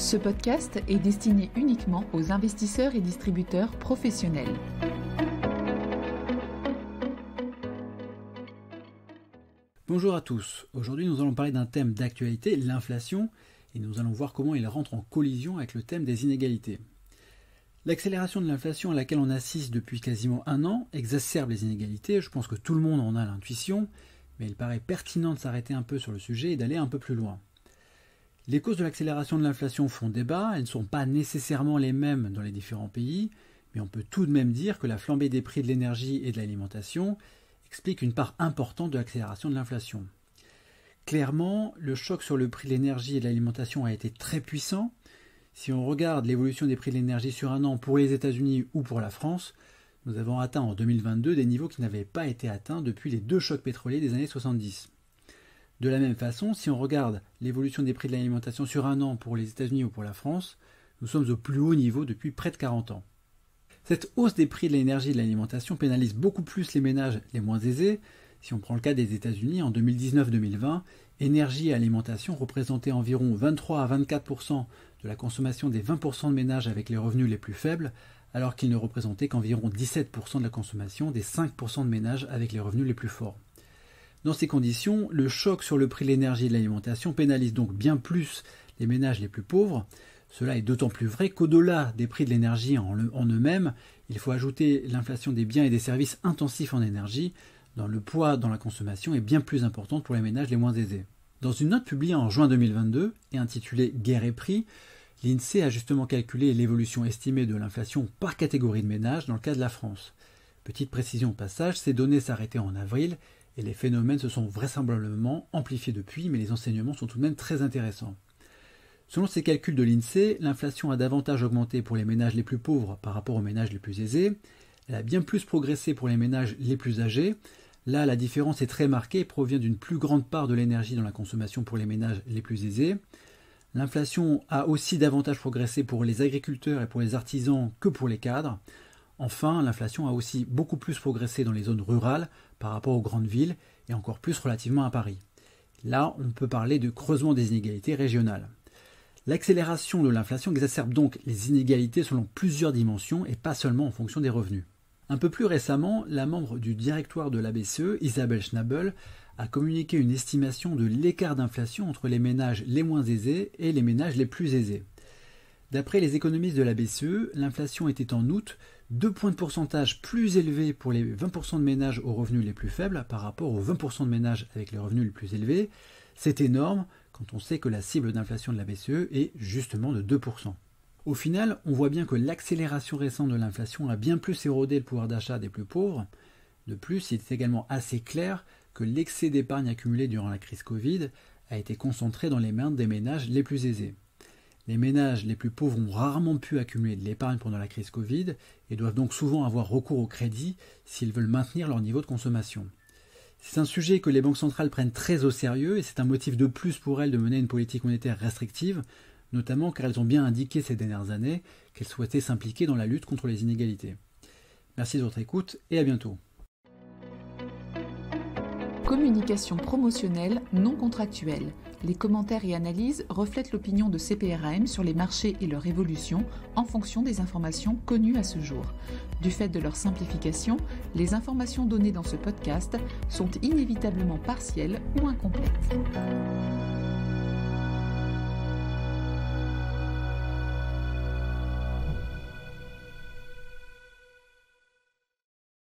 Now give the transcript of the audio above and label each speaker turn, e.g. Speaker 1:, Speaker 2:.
Speaker 1: Ce podcast est destiné uniquement aux investisseurs et distributeurs professionnels.
Speaker 2: Bonjour à tous, aujourd'hui nous allons parler d'un thème d'actualité, l'inflation, et nous allons voir comment il rentre en collision avec le thème des inégalités. L'accélération de l'inflation à laquelle on assiste depuis quasiment un an exacerbe les inégalités, je pense que tout le monde en a l'intuition, mais il paraît pertinent de s'arrêter un peu sur le sujet et d'aller un peu plus loin. Les causes de l'accélération de l'inflation font débat, elles ne sont pas nécessairement les mêmes dans les différents pays, mais on peut tout de même dire que la flambée des prix de l'énergie et de l'alimentation explique une part importante de l'accélération de l'inflation. Clairement, le choc sur le prix de l'énergie et de l'alimentation a été très puissant. Si on regarde l'évolution des prix de l'énergie sur un an pour les États-Unis ou pour la France, nous avons atteint en 2022 des niveaux qui n'avaient pas été atteints depuis les deux chocs pétroliers des années 70. De la même façon, si on regarde l'évolution des prix de l'alimentation sur un an pour les États-Unis ou pour la France, nous sommes au plus haut niveau depuis près de 40 ans. Cette hausse des prix de l'énergie et de l'alimentation pénalise beaucoup plus les ménages les moins aisés. Si on prend le cas des États-Unis, en 2019-2020, énergie et alimentation représentaient environ 23 à 24% de la consommation des 20% de ménages avec les revenus les plus faibles, alors qu'ils ne représentaient qu'environ 17% de la consommation des 5% de ménages avec les revenus les plus forts. Dans ces conditions, le choc sur le prix de l'énergie et de l'alimentation pénalise donc bien plus les ménages les plus pauvres. Cela est d'autant plus vrai qu'au-delà des prix de l'énergie en eux-mêmes, il faut ajouter l'inflation des biens et des services intensifs en énergie, dont le poids dans la consommation est bien plus important pour les ménages les moins aisés. Dans une note publiée en juin 2022 et intitulée « Guerre et prix », l'INSEE a justement calculé l'évolution estimée de l'inflation par catégorie de ménages dans le cas de la France. Petite précision au passage, ces données s'arrêtaient en avril et les phénomènes se sont vraisemblablement amplifiés depuis, mais les enseignements sont tout de même très intéressants. Selon ces calculs de l'INSEE, l'inflation a davantage augmenté pour les ménages les plus pauvres par rapport aux ménages les plus aisés. Elle a bien plus progressé pour les ménages les plus âgés. Là, la différence est très marquée et provient d'une plus grande part de l'énergie dans la consommation pour les ménages les plus aisés. L'inflation a aussi davantage progressé pour les agriculteurs et pour les artisans que pour les cadres. Enfin, l'inflation a aussi beaucoup plus progressé dans les zones rurales par rapport aux grandes villes et encore plus relativement à Paris. Là, on peut parler de creusement des inégalités régionales. L'accélération de l'inflation exacerbe donc les inégalités selon plusieurs dimensions et pas seulement en fonction des revenus. Un peu plus récemment, la membre du directoire de la BCE, Isabelle Schnabel, a communiqué une estimation de l'écart d'inflation entre les ménages les moins aisés et les ménages les plus aisés. D'après les économistes de la BCE, l'inflation était en août 2 points de pourcentage plus élevés pour les 20% de ménages aux revenus les plus faibles par rapport aux 20% de ménages avec les revenus les plus élevés. C'est énorme quand on sait que la cible d'inflation de la BCE est justement de 2%. Au final, on voit bien que l'accélération récente de l'inflation a bien plus érodé le pouvoir d'achat des plus pauvres. De plus, il est également assez clair que l'excès d'épargne accumulé durant la crise Covid a été concentré dans les mains des ménages les plus aisés. Les ménages les plus pauvres ont rarement pu accumuler de l'épargne pendant la crise Covid et doivent donc souvent avoir recours au crédit s'ils veulent maintenir leur niveau de consommation. C'est un sujet que les banques centrales prennent très au sérieux et c'est un motif de plus pour elles de mener une politique monétaire restrictive, notamment car elles ont bien indiqué ces dernières années qu'elles souhaitaient s'impliquer dans la lutte contre les inégalités. Merci de votre écoute et à bientôt.
Speaker 1: Communication promotionnelle non contractuelle. Les commentaires et analyses reflètent l'opinion de CPRAM sur les marchés et leur évolution en fonction des informations connues à ce jour. Du fait de leur simplification, les informations données dans ce podcast sont inévitablement partielles ou incomplètes.